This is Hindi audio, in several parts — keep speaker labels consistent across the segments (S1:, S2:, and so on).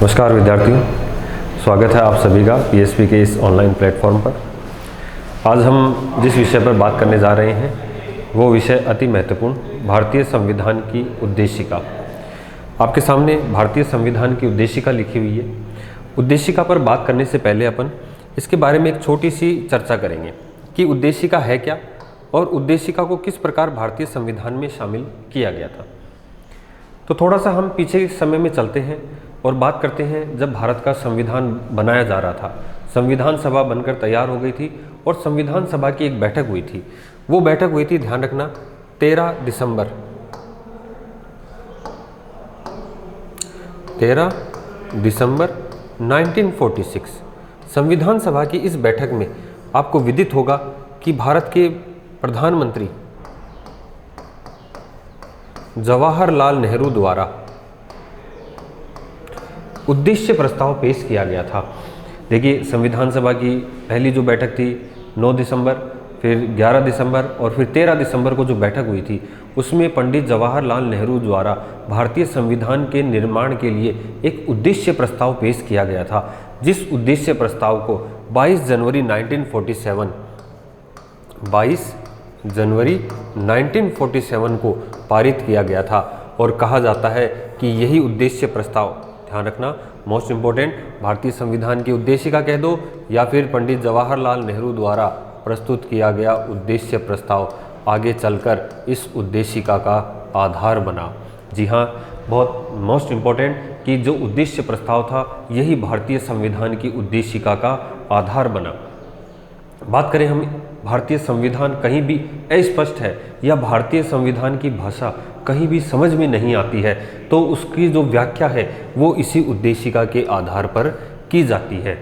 S1: नमस्कार विद्यार्थियों, स्वागत है आप सभी का पीएसपी के इस ऑनलाइन प्लेटफॉर्म पर। आज हम जिस विषय पर बात करने जा रहे हैं वो विषय अति महत्वपूर्ण, भारतीय संविधान की उद्देशिका। आपके सामने भारतीय संविधान की उद्देशिका लिखी हुई है। उद्देशिका पर बात करने से पहले अपन इसके बारे में एक छोटी सी चर्चा करेंगे कि उद्देशिका है क्या और उद्देशिका को किस प्रकार भारतीय संविधान में शामिल किया गया था। तो थोड़ा सा हम पीछे के समय में चलते हैं और बात करते हैं जब भारत का संविधान बनाया जा रहा था। संविधान सभा बनकर तैयार हो गई थी और संविधान सभा की एक बैठक हुई थी। वो बैठक हुई थी, ध्यान रखना, 13 दिसंबर 1946। संविधान सभा की इस बैठक में आपको विदित होगा कि भारत के प्रधानमंत्री जवाहरलाल नेहरू द्वारा उद्देश्य प्रस्ताव पेश किया गया था। देखिए, संविधान सभा की पहली जो बैठक थी 9 दिसंबर, फिर 11 दिसंबर और फिर 13 दिसंबर को जो बैठक हुई थी उसमें पंडित जवाहरलाल नेहरू द्वारा भारतीय संविधान के निर्माण के लिए एक उद्देश्य प्रस्ताव पेश किया गया था, जिस उद्देश्य प्रस्ताव को 22 जनवरी 1947 को पारित किया गया था। और कहा जाता है कि यही उद्देश्य प्रस्ताव, ध्यान रखना, मोस्ट इम्पोर्टेंट, भारतीय संविधान की उद्देशिका कह दो या फिर पंडित जवाहरलाल नेहरू द्वारा प्रस्तुत किया गया उद्देश्य प्रस्ताव आगे चलकर इस उद्देशिका का आधार बना। जी हाँ, बहुत मोस्ट इम्पोर्टेंट कि जो उद्देश्य प्रस्ताव था यही भारतीय संविधान की उद्देशिका का आधार बना। बात करें हम, भारतीय संविधान कहीं भी अस्पष्ट है या भारतीय संविधान की भाषा कहीं भी समझ में नहीं आती है तो उसकी जो व्याख्या है वो इसी उद्देशिका के आधार पर की जाती है।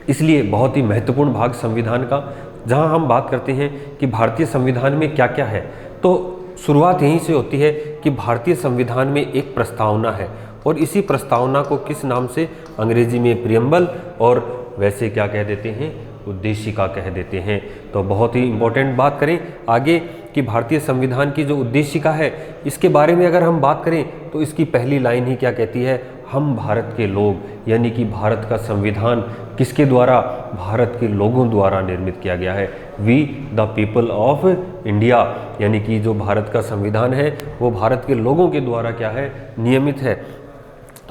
S1: इसलिए बहुत ही महत्वपूर्ण भाग संविधान का, जहां हम बात करते हैं कि भारतीय संविधान में क्या क्या है, तो शुरुआत यहीं से होती है कि भारतीय संविधान में एक प्रस्तावना है और इसी प्रस्तावना को किस नाम से, अंग्रेजी में प्रियम्बल और वैसे क्या कह देते हैं, उद्देशिका कह देते हैं। तो बहुत ही इंपॉर्टेंट बात करें आगे कि भारतीय संविधान की जो उद्देशिका है इसके बारे में अगर हम बात करें तो इसकी पहली लाइन ही क्या कहती है, हम भारत के लोग, यानी कि भारत का संविधान किसके द्वारा, भारत के लोगों द्वारा निर्मित किया गया है। We the people of India, यानी कि जो भारत का संविधान है वो भारत के लोगों के द्वारा क्या है, नियमित है।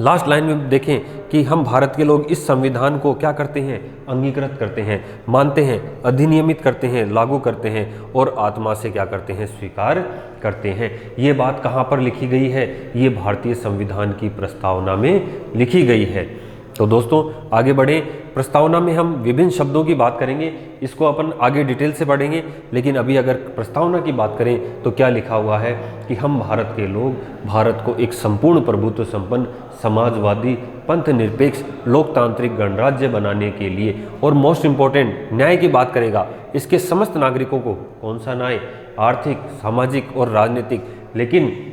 S1: लास्ट लाइन में देखें कि हम भारत के लोग इस संविधान को क्या करते हैं, अंगीकृत करते हैं, मानते हैं, अधिनियमित करते हैं, लागू करते हैं और आत्मा से क्या करते हैं, स्वीकार करते हैं। ये बात कहाँ पर लिखी गई है, ये भारतीय संविधान की प्रस्तावना में लिखी गई है। तो दोस्तों आगे बढ़े, प्रस्तावना में हम विभिन्न शब्दों की बात करेंगे, इसको अपन आगे डिटेल से पढ़ेंगे, लेकिन अभी अगर प्रस्तावना की बात करें तो क्या लिखा हुआ है कि हम भारत के लोग भारत को एक संपूर्ण प्रभुत्व संपन्न, समाजवादी, पंथ निरपेक्ष, लोकतांत्रिक गणराज्य बनाने के लिए, और मोस्ट इम्पोर्टेंट न्याय की बात करेगा, इसके समस्त नागरिकों को, कौन सा न्याय, आर्थिक, सामाजिक और राजनीतिक, लेकिन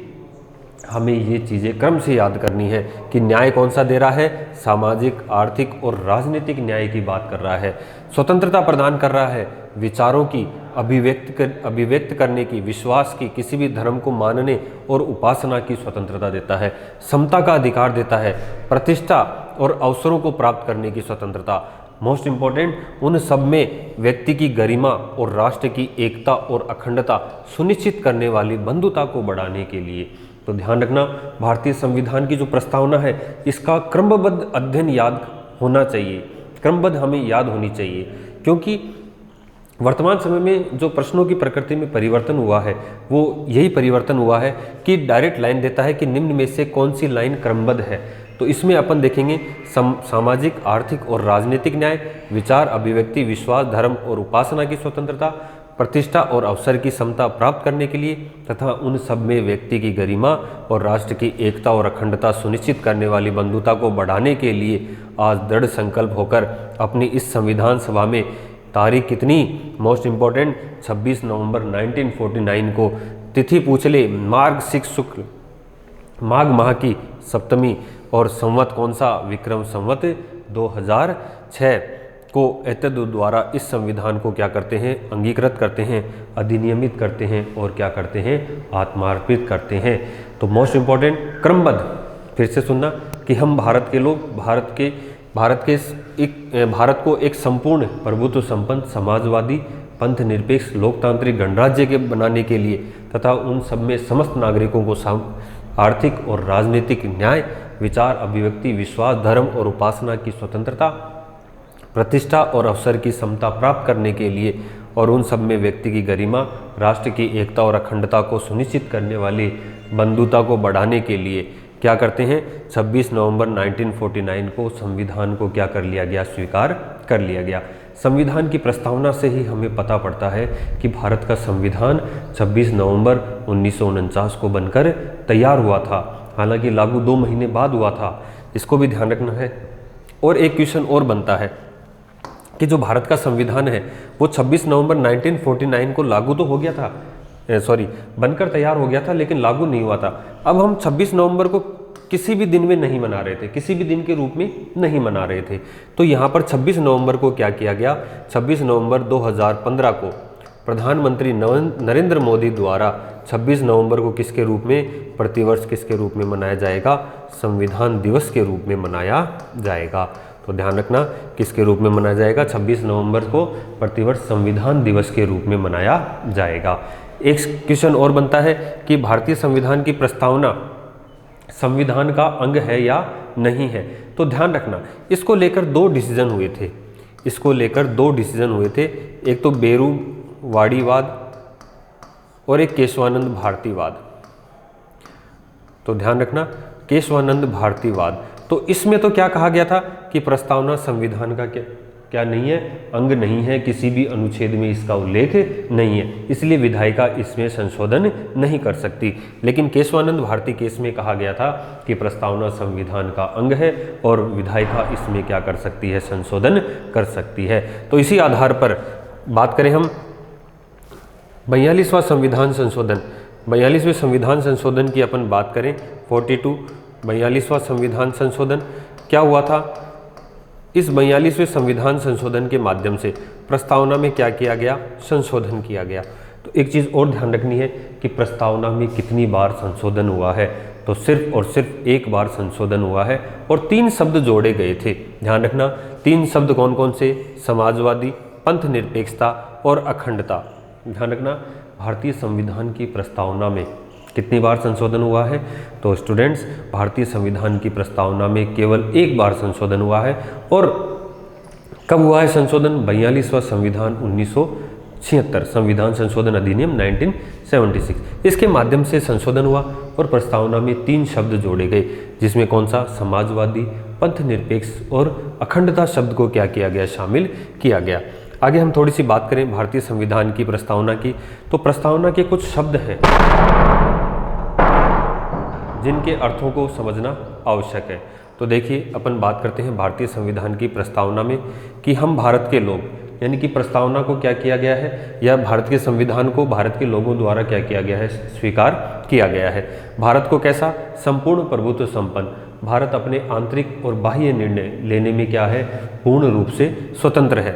S1: हमें ये चीज़ें क्रम से याद करनी है कि न्याय कौन सा दे रहा है, सामाजिक, आर्थिक और राजनीतिक न्याय की बात कर रहा है। स्वतंत्रता प्रदान कर रहा है, विचारों की अभिव्यक्त करने की, विश्वास की, किसी भी धर्म को मानने और उपासना की स्वतंत्रता देता है, समता का अधिकार देता है, प्रतिष्ठा और अवसरों को प्राप्त करने की स्वतंत्रता, मोस्ट इम्पोर्टेंट, उन सब में व्यक्ति की गरिमा और राष्ट्र की एकता और अखंडता सुनिश्चित करने वाली बंधुता को बढ़ाने के लिए। तो ध्यान रखना, भारतीय संविधान की जो प्रस्तावना है इसका क्रमबद्ध अध्ययन याद होना चाहिए, क्रमबद्ध हमें याद होनी चाहिए, क्योंकि वर्तमान समय में जो प्रश्नों की प्रकृति में परिवर्तन हुआ है वो यही परिवर्तन हुआ है कि डायरेक्ट लाइन देता है कि निम्न में से कौन सी लाइन क्रमबद्ध है। तो इसमें अपन देखेंगे सामाजिक, आर्थिक और राजनीतिक न्याय, विचार, अभिव्यक्ति, विश्वास, धर्म और उपासना की स्वतंत्रता, प्रतिष्ठा और अवसर की समता प्राप्त करने के लिए तथा उन सब में व्यक्ति की गरिमा और राष्ट्र की एकता और अखंडता सुनिश्चित करने वाली बंधुता को बढ़ाने के लिए आज दृढ़ संकल्प होकर अपनी इस संविधान सभा में तारीख कितनी, मोस्ट इम्पोर्टेंट, 26 नवंबर 1949 को, तिथि पूछ ले, मार्ग 6 शुक्ल, माघ माह की सप्तमी और संवत कौन सा, विक्रम संवत 2006 को एतद द्वारा इस संविधान को क्या करते हैं, अंगीकृत करते हैं, अधिनियमित करते हैं और क्या करते हैं, आत्मार्पित करते हैं। तो मोस्ट इम्पॉर्टेंट क्रमबद्ध फिर से सुनना कि हम भारत के लोग भारत को एक संपूर्ण प्रभुत्व संपन्न समाजवादी पंथ निरपेक्ष लोकतांत्रिक गणराज्य के बनाने के लिए तथा उन सब में समस्त नागरिकों को आर्थिक और राजनीतिक न्याय, विचार, अभिव्यक्ति, विश्वास, धर्म और उपासना की स्वतंत्रता, प्रतिष्ठा और अवसर की समता प्राप्त करने के लिए और उन सब में व्यक्ति की गरिमा, राष्ट्र की एकता और अखंडता को सुनिश्चित करने वाली बंधुता को बढ़ाने के लिए क्या करते हैं, 26 नवंबर 1949 को संविधान को क्या कर लिया गया, स्वीकार कर लिया गया। संविधान की प्रस्तावना से ही हमें पता पड़ता है कि भारत का संविधान 26 नवंबर 1949 को बनकर तैयार हुआ था, हालांकि लागू 2 महीने बाद हुआ था, इसको भी ध्यान रखना है। और एक क्वेश्चन और बनता है कि जो भारत का संविधान है वो 26 नवंबर 1949 को लागू तो हो गया था, बनकर तैयार हो गया था, लेकिन लागू नहीं हुआ था। अब हम 26 नवंबर को किसी भी दिन में नहीं मना रहे थे, किसी भी दिन के रूप में नहीं मना रहे थे। तो यहाँ पर 26 नवंबर को क्या किया गया, 26 नवंबर 2015 को प्रधानमंत्री नरेंद्र मोदी द्वारा 26 नवंबर को किसके रूप में, प्रतिवर्ष किसके रूप में मनाया जाएगा, संविधान दिवस के रूप में मनाया जाएगा। तो ध्यान रखना किसके रूप में मनाया जाएगा, 26 नवंबर को प्रतिवर्ष संविधान दिवस के रूप में मनाया जाएगा। एक क्वेश्चन और बनता है कि भारतीय संविधान की प्रस्तावना संविधान का अंग है या नहीं है। तो ध्यान रखना इसको लेकर 2 डिसीजन हुए थे, एक तो बेरूवाड़ीवाद और एक केशवानंद भारतीवाद। तो ध्यान रखना केशवानंद भारतीवाद, तो इसमें तो क्या कहा गया था कि प्रस्तावना संविधान का क्या नहीं है, अंग नहीं है, किसी भी अनुच्छेद में इसका उल्लेख नहीं है, इसलिए विधायिका इसमें संशोधन नहीं कर सकती। लेकिन केशवानंद भारती केस में कहा गया था कि प्रस्तावना संविधान का अंग है और विधायिका इसमें क्या कर सकती है, संशोधन कर सकती है। तो इसी आधार पर बात करें हम 42वां संविधान संशोधन, 42वें संविधान संशोधन की अपन बात करें 42वां संविधान संशोधन क्या हुआ था। इस 42वें संविधान संशोधन के माध्यम से प्रस्तावना में क्या किया गया, संशोधन किया गया। तो एक चीज़ और ध्यान रखनी है कि प्रस्तावना में कितनी बार संशोधन हुआ है, तो सिर्फ और सिर्फ 1 बार संशोधन हुआ है और 3 शब्द जोड़े गए थे। ध्यान रखना 3 शब्द कौन कौन से, समाजवादी, पंथ निरपेक्षता और अखंडता। ध्यान रखना भारतीय संविधान की प्रस्तावना में कितनी बार संशोधन हुआ है, तो स्टूडेंट्स भारतीय संविधान की प्रस्तावना में केवल 1 बार संशोधन हुआ है। और कब हुआ है संशोधन, 42वां संविधान 1976 संविधान संशोधन अधिनियम 1976, इसके माध्यम से संशोधन हुआ और प्रस्तावना में 3 शब्द जोड़े गए, जिसमें कौन सा, समाजवादी, पंथ निरपेक्ष और अखंडता शब्द को क्या किया गया, शामिल किया गया। आगे हम थोड़ी सी बात करें भारतीय संविधान की प्रस्तावना की, तो प्रस्तावना के कुछ शब्द हैं जिनके अर्थों को समझना आवश्यक है। तो देखिए अपन बात करते हैं भारतीय संविधान की प्रस्तावना में कि हम भारत के लोग, यानी कि प्रस्तावना को क्या किया गया है, या भारत के संविधान को भारत के लोगों द्वारा क्या किया गया है, स्वीकार किया गया है। भारत को कैसा, संपूर्ण प्रभुत्व संपन्न, भारत अपने आंतरिक और बाह्य निर्णय लेने में क्या है, पूर्ण रूप से स्वतंत्र है।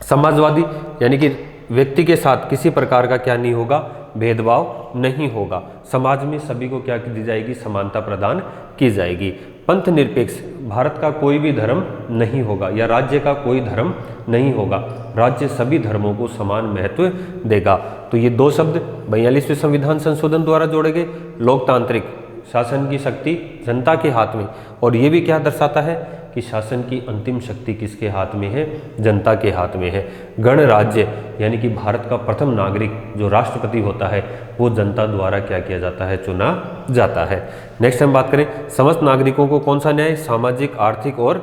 S1: समाजवादी, यानी कि व्यक्ति के साथ किसी प्रकार का क्या नहीं होगा, भेदभाव नहीं होगा, समाज में सभी को क्या दी जाएगी, समानता प्रदान की जाएगी। पंथ निरपेक्ष, भारत का कोई भी धर्म नहीं होगा या राज्य का कोई धर्म नहीं होगा, राज्य सभी धर्मों को समान महत्व देगा। तो ये 2 शब्द 42वें संविधान संशोधन द्वारा जोड़े गए। लोकतांत्रिक, शासन की शक्ति जनता के हाथ में, और ये भी क्या दर्शाता है कि शासन की अंतिम शक्ति किसके हाथ में है, जनता के हाथ में है। गणराज्य, यानी कि भारत का प्रथम नागरिक जो राष्ट्रपति होता है वो जनता द्वारा क्या किया जाता है, चुना जाता है। नेक्स्ट हम बात करें समस्त नागरिकों को कौन सा न्याय, सामाजिक, आर्थिक और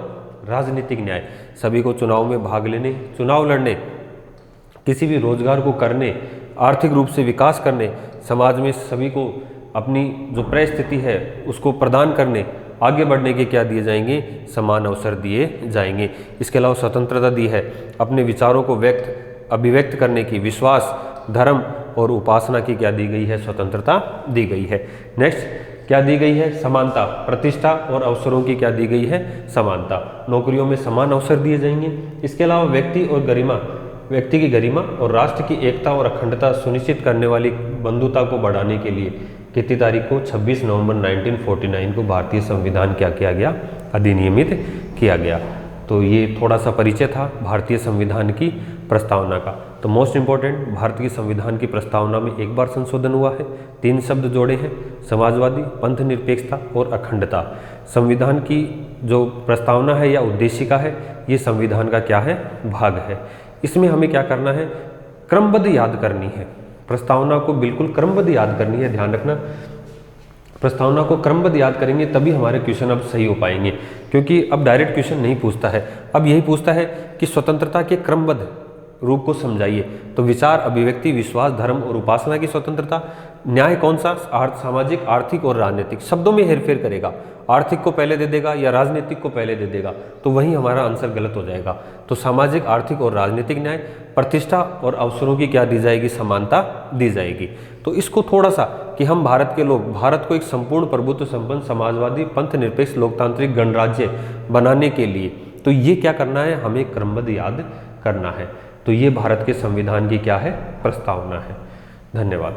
S1: राजनीतिक न्याय, सभी को चुनाव में भाग लेने, चुनाव लड़ने, किसी भी रोजगार को करने, आर्थिक रूप से विकास करने, समाज में सभी को अपनी जो परिस्थिति है उसको प्रदान करने, आगे बढ़ने के क्या दिए जाएंगे, समान अवसर दिए जाएंगे। इसके अलावा स्वतंत्रता दी है अपने विचारों को अभिव्यक्त करने की, विश्वास, धर्म और उपासना की क्या दी गई है, स्वतंत्रता दी गई है। नेक्स्ट क्या दी गई है, समानता, प्रतिष्ठा और अवसरों की क्या दी गई है, समानता, नौकरियों में समान अवसर दिए जाएंगे। इसके अलावा व्यक्ति की गरिमा और राष्ट्र की एकता और अखंडता सुनिश्चित करने वाली बंधुता को बढ़ाने के लिए कितनी तारीख को? 26 नवंबर 1949 को भारतीय संविधान क्या किया गया? अधिनियमित किया गया। तो ये थोड़ा सा परिचय था भारतीय संविधान की प्रस्तावना का। तो मोस्ट इंपॉर्टेंट, भारतीय संविधान की प्रस्तावना में एक बार संशोधन हुआ है, 3 शब्द जोड़े हैं, समाजवादी, पंथ निरपेक्षता और अखंडता। संविधान की जो प्रस्तावना है या उद्देशिका है, ये संविधान का क्या है? भाग है। इसमें हमें क्या करना है? क्रमबद्ध याद करनी है। प्रस्तावना को बिल्कुल क्रमबद्ध याद करनी है, ध्यान रखना। प्रस्तावना को क्रमबद्ध याद करेंगे तभी हमारे क्वेश्चन अब सही हो पाएंगे, क्योंकि अब डायरेक्ट क्वेश्चन नहीं पूछता है, अब यही पूछता है कि स्वतंत्रता के क्रमबद्ध रूप को समझाइए। तो विचार, अभिव्यक्ति, विश्वास, धर्म और उपासना की स्वतंत्रता। न्याय कौन सा? सामाजिक, आर्थिक और राजनीतिक। शब्दों में हेरफेर करेगा, आर्थिक को पहले दे देगा या राजनीतिक को पहले दे देगा, तो वहीं हमारा आंसर गलत हो जाएगा। तो सामाजिक, आर्थिक और राजनीतिक न्याय। प्रतिष्ठा और अवसरों की क्या दी जाएगी? समानता दी जाएगी। तो इसको थोड़ा सा कि हम भारत के लोग भारत को एक संपूर्ण प्रभुत्व संपन्न समाजवादी पंथ निरपेक्ष लोकतांत्रिक गणराज्य बनाने के लिए, तो ये क्या करना है? हमें क्रमबद्ध याद करना है। तो ये भारत के संविधान की क्या है? प्रस्तावना है। धन्यवाद।